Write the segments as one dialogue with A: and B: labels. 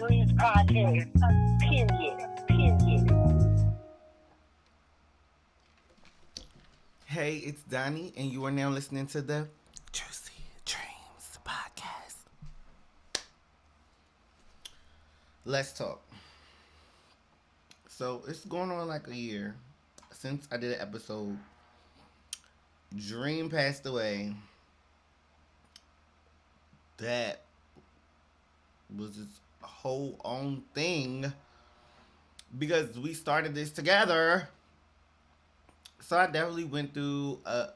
A: Dreams podcast. Period. Period.
B: Hey, it's Donnie, and you are now listening to the Juicy Dreams podcast. Let's talk. So, it's going on like a year since I did an episode. Dream passed away. That was its whole own thing because we started this together. So, I definitely went through a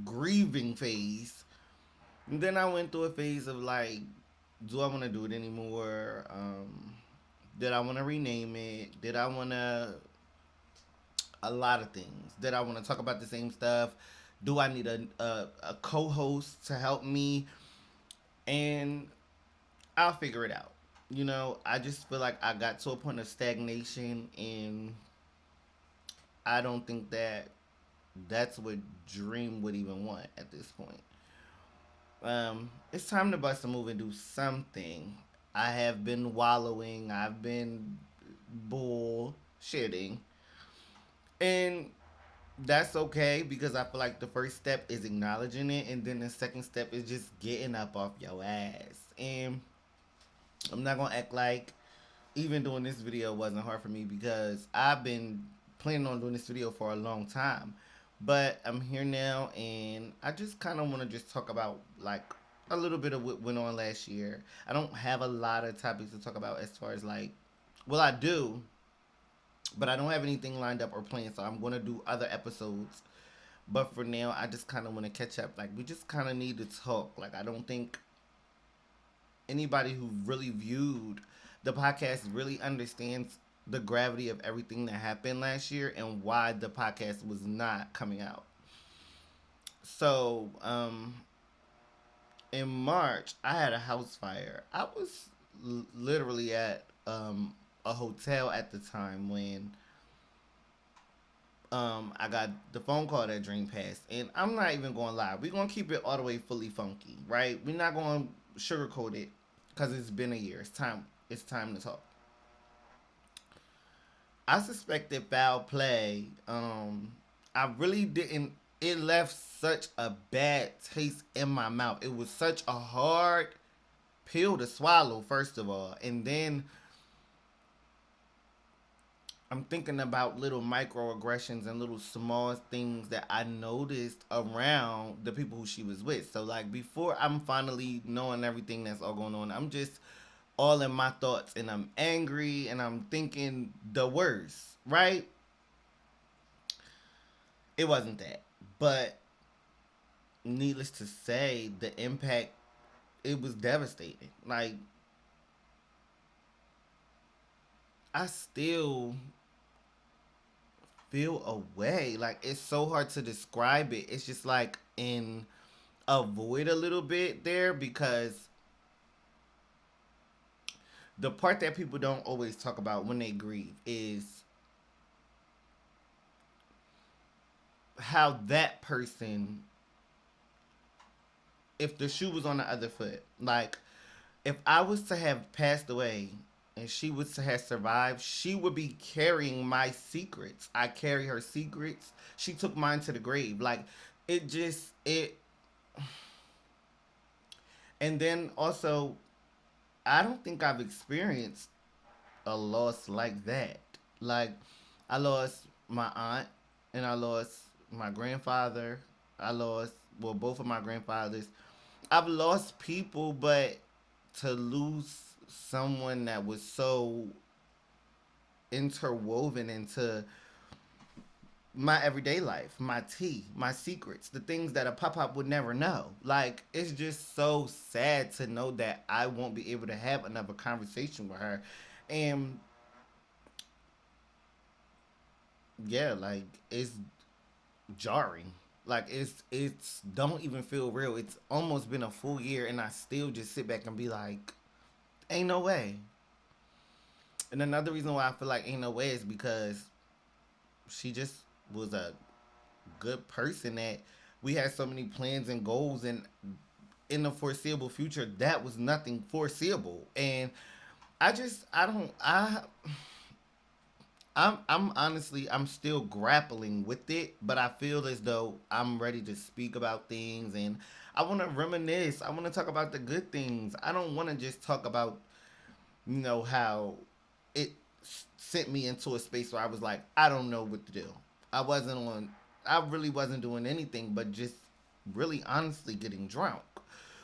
B: grieving phase. And then I went through a phase of like, do I want to do it anymore? Did I want to rename it? Did I want to a lot of things? Did I want to talk about the same stuff? Do I need a co-host to help me? And I'll figure it out. I just feel like I got to a point of stagnation, and I don't think that that's what Dream would even want at this point. It's time to bust a move and do something. I have been wallowing. I've been bullshitting, and that's okay because I feel like the first step is acknowledging it, and then the second step is just getting up off your ass. And I'm not gonna act like even doing this video wasn't hard for me because I've been planning on doing this video for a long time. But I'm here now, and I just kind of want to just talk about like a little bit of what went on last year. I don't have a lot of topics to talk about as far as like, well, I do, but I don't have anything lined up or planned, so I'm gonna do other episodes. But for now, I just kind of want to catch up. Like, we just kind of need to talk. Like, I don't think anybody who really viewed the podcast really understands the gravity of everything that happened last year and why the podcast was not coming out. So, in March, I had a house fire. I was literally at a hotel at the time when I got the phone call that Dream passed. And I'm not even going to lie. We're going to keep it all the way fully funky, right? We're not going to sugarcoat it because it's been a year. It's time. It's time to talk. I suspected foul play. I really didn't. It left such a bad taste in my mouth. It was such a hard pill to swallow, first of all. And then I'm thinking about little microaggressions and little small things that I noticed around the people who she was with. So like before I'm finally knowing everything that's all going on, I'm just all in my thoughts and I'm angry and I'm thinking the worst, right? It wasn't that. But needless to say, the impact it was devastating. Like I still feel a way. Like it's so hard to describe it. It's just like in a void a little bit there because the part that people don't always talk about when they grieve is how that person, if the shoe was on the other foot, like if I was to have passed away and she was to have survived, she would be carrying my secrets. I carry her secrets. She took mine to the grave. Like it just it and then also I don't think I've experienced a loss like that. Like I lost my aunt and I lost my grandfather. I lost well both of my grandfathers. I've lost people, but to lose someone that was so interwoven into my everyday life, my tea, my secrets, the things that a pop up would never know. Like it's just so sad to know that I won't be able to have another conversation with her. And yeah, like it's jarring. Like it's don't even feel real. It's almost been a full year and I still just sit back and be like, ain't no way. And another reason why I feel like ain't no way is because she just was a good person that we had so many plans and goals and in the foreseeable future that was nothing foreseeable. And I don't I'm honestly I'm still grappling with it, but I feel as though I'm ready to speak about things and I want to reminisce. I want to talk about the good things. I don't want to just talk about how it sent me into a space where I was like, I don't know what to do. I wasn't on. I really wasn't doing anything but just really honestly getting drunk.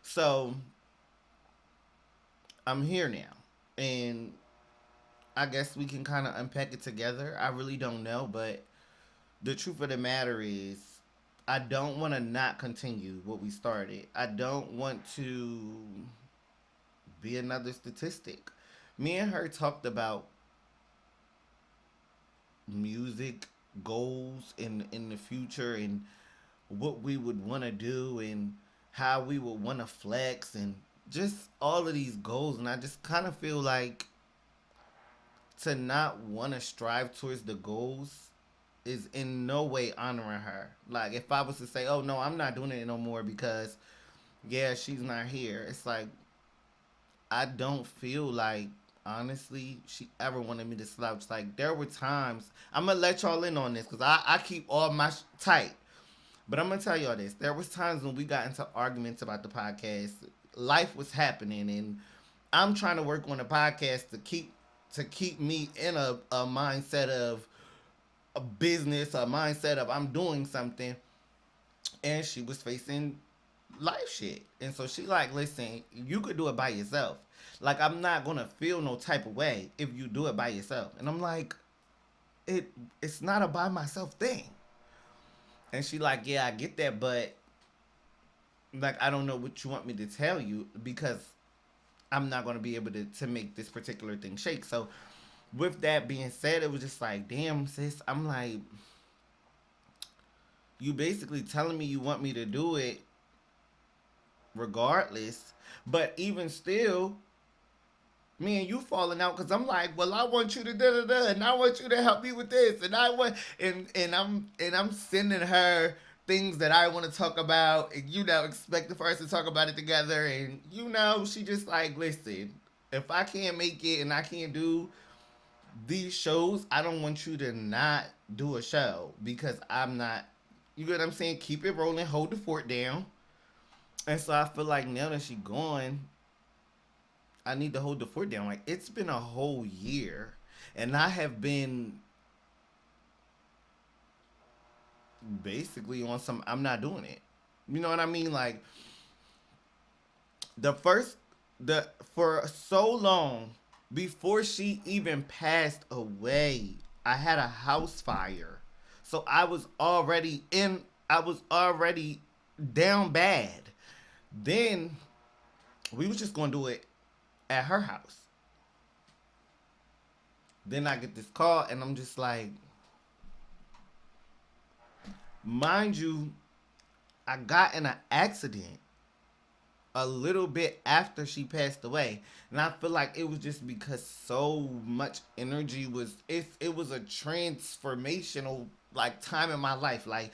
B: So I'm here now, and I guess we can kind of unpack it together. I really don't know, but the truth of the matter is, I don't want to not continue what we started. I don't want to be another statistic. Me and her talked about music goals in the future and what we would want to do and how we would want to flex and just all of these goals, and I just kind of feel like to not want to strive towards the goals is in no way honoring her. Like if I was to say, "Oh no, I'm not doing it no more because yeah, she's not here." It's like I don't feel like honestly she ever wanted me to slouch. Like there were times I'm gonna let y'all in on this because I keep all my tight. But I'm gonna tell y'all this: there was times when we got into arguments about the podcast. Life was happening, and I'm trying to work on a podcast to keep me in a mindset of a business, a mindset of I'm doing something. And she was facing life shit, and so she like, listen, you could do it by yourself. Like I'm not gonna feel no type of way if you do it by yourself. And I'm like, it's not a by myself thing. And she like, yeah, I get that, but like I don't know what you want me to tell you because I'm not gonna be able to make this particular thing shake. So with that being said, it was just like, damn sis, I'm like, you basically telling me you want me to do it regardless, but even still, me and you falling out because I'm like, well, I want you to da da da, and I want you to help me with this, and I want, and I'm sending her things that I want to talk about, and expecting for us to talk about it together, and she just like, listen, if I can't make it and I can't do these shows, I don't want you to not do a show because I'm not. You get what I'm saying? Keep it rolling, hold the fort down. And so I feel like now that she gone, I need to hold the fort down. Like it's been a whole year, and I have been basically on some. I'm not doing it. You know what I mean? Like the first, the for so long before she even passed away, I had a house fire, so I was already in. I was already down bad. Then we was just gonna do it at her house. Then I get this call, and I'm just like, mind you, I got in an accident a little bit after she passed away, and I feel like it was just because so much energy was it was a transformational like time in my life. Like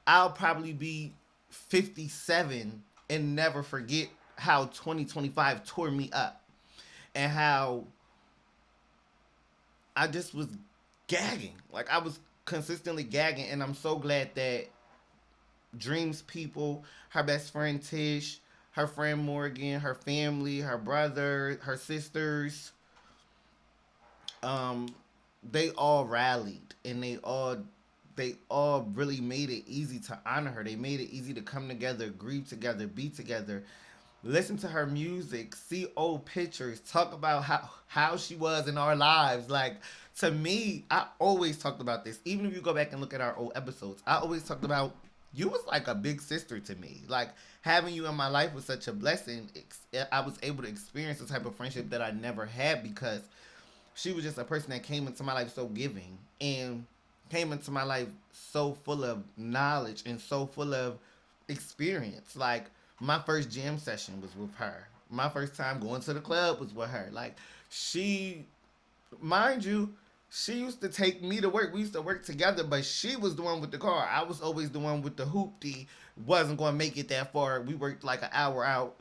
B: I'll probably be 57 and never forget how 2025 tore me up and how I just was gagging. Like I was consistently gagging, and I'm so glad that Dreams people, her best friend Tish, her friend Morgan, her family, her brother, her sisters, um, they all rallied and they all really made it easy to honor her. They made it easy to come together, grieve together, be together, listen to her music, see old pictures, talk about how she was in our lives. Like to me, I always talked about this. Even if you go back and look at our old episodes, I always talked about you was like a big sister to me. Like having you in my life was such a blessing. I was able to experience the type of friendship that I never had because she was just a person that came into my life so giving and came into my life so full of knowledge and so full of experience. Like my first jam session was with her. My first time going to the club was with her. Like she, mind you, she used to take me to work. We used to work together, but she was the one with the car. I was always the one with the hoopty. Wasn't going to make it that far. We worked like an hour out.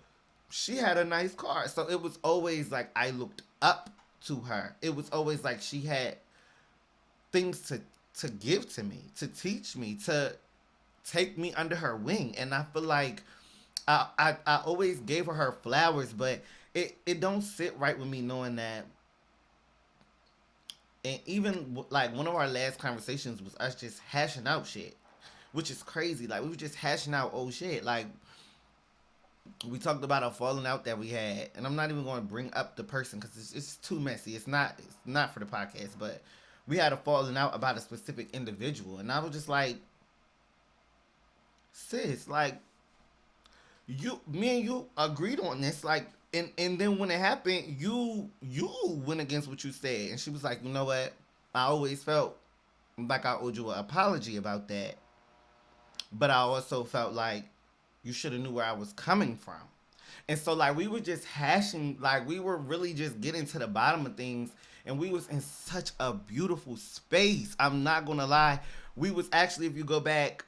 B: She had a nice car. So it was always like I looked up to her. It was always like she had things to give to me, to teach me, to take me under her wing. And I feel like I always gave her flowers, but it don't sit right with me knowing that. And even like one of our last conversations was us just hashing out shit, which is crazy. Like we were just hashing out old shit. Like we talked about a falling out that we had, and I'm not even going to bring up the person because it's too messy. It's not for the podcast, but we had a falling out about a specific individual, and I was just like, sis, like me and you agreed on this, like, and then when it happened, you went against what you said, and she was like, you know what? I always felt like I owed you an apology about that, but I also felt like you should have knew where I was coming from. And so like we were just hashing, like we were really just getting to the bottom of things, and we was in such a beautiful space. I'm not gonna lie. We was actually, if you go back,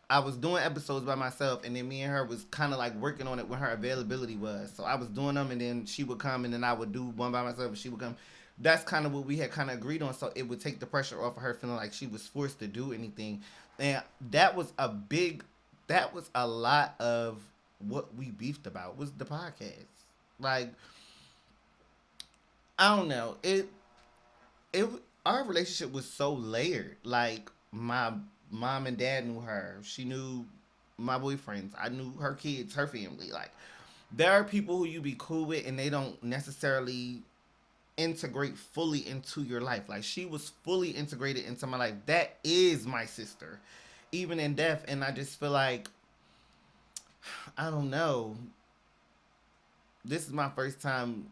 B: I was doing episodes by myself, and then me and her was kind of like working on it when her availability was. So I was doing them, and then she would come, and then I would do one by myself, and she would come. That's kind of what we had kind of agreed on. So it would take the pressure off of her feeling like she was forced to do anything, and that was a big, that was a lot of what we beefed about was the podcast. Like I don't know, it our relationship was so layered. Like my mom and dad knew her. She knew my boyfriends. I knew her kids, her family. Like there are people who you be cool with and they don't necessarily integrate fully into your life. Like she was fully integrated into my life. That is my sister, even in death. And I just feel like I don't know. This is my first time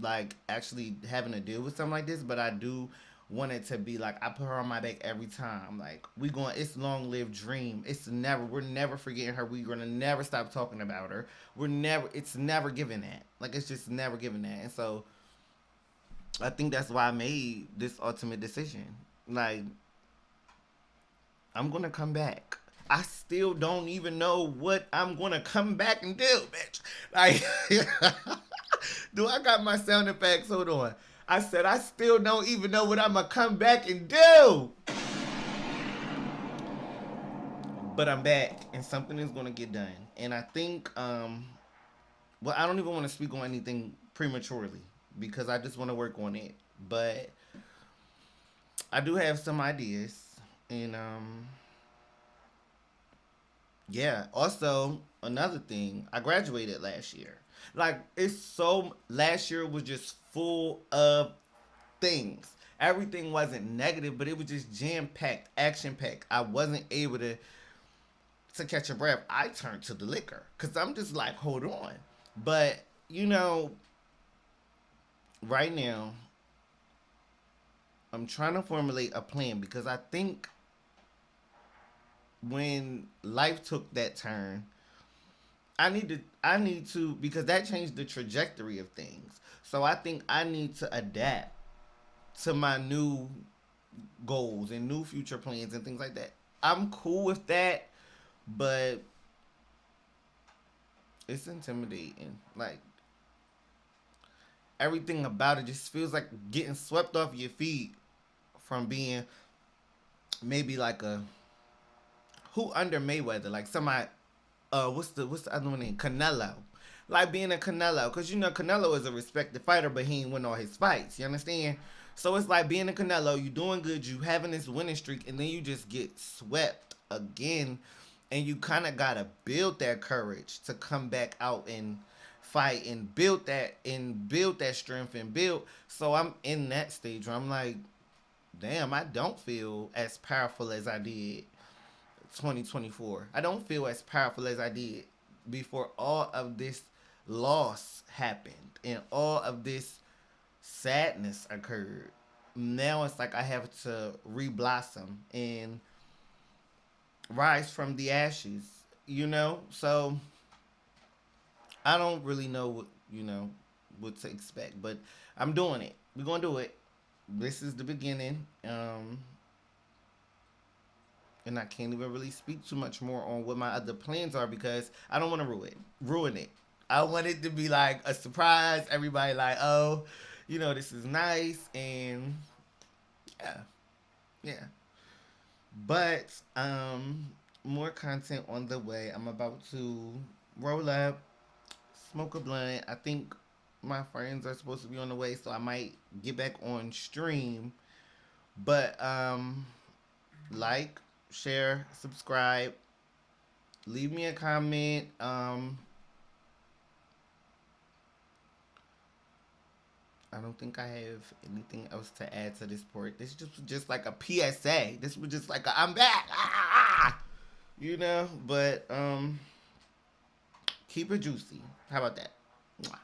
B: like actually having to deal with something like this, but I do want it to be like I put her on my back every time. Like we going, it's long lived dream. We're never forgetting her. We're gonna never stop talking about her. It's never giving that. Like it's just never giving that. And so I think that's why I made this ultimate decision. Like I'm gonna come back. I still don't even know what I'm gonna come back and do, bitch. Like, do I got my sound effects? Hold on. I said I still don't even know what I'm gonna come back and do. But I'm back, and something is gonna get done. And I think, well, I don't even want to speak on anything prematurely because I just want to work on it. But I do have some ideas, and yeah. Also, another thing, I graduated last year. Like it's so last year was just full of things. Everything wasn't negative, but it was just jam packed, action packed. I wasn't able to catch a breath. I turned to the liquor because I'm just like, hold on. But you know, right now, I'm trying to formulate a plan because I think when life took that turn, I need to because that changed the trajectory of things. So I think I need to adapt to my new goals and new future plans and things like that. I'm cool with that, but it's intimidating. Like everything about it just feels like getting swept off your feet from being maybe like a who under Mayweather, like somebody what's the other one name? Canelo. Like being a Canelo, because you know Canelo is a respected fighter, but he ain't win all his fights. You understand? So it's like being a Canelo, you doing good, you having this winning streak, and then you just get swept again, and you kind of gotta build that courage to come back out and fight and build that strength and build. So I'm in that stage where I'm like, damn, I don't feel as powerful as I did 2024. I don't feel as powerful as I did before all of this loss happened and all of this sadness occurred. Now it's like I have to reblossom and rise from the ashes, you know? So I don't really know what to expect, but I'm doing it. We're going to do it. This is the beginning. And I can't even really speak too much more on what my other plans are because I don't want to ruin it. I want it to be like a surprise. Everybody like, oh, This is nice and yeah, yeah. But more content on the way. I'm about to roll up, smoke a blunt. I think my friends are supposed to be on the way, so I might get back on stream. But like, share, subscribe, leave me a comment. I don't think I have anything else to add to this part. This just like a PSA. This was just like I'm back. But keep it juicy. How about that? Mwah.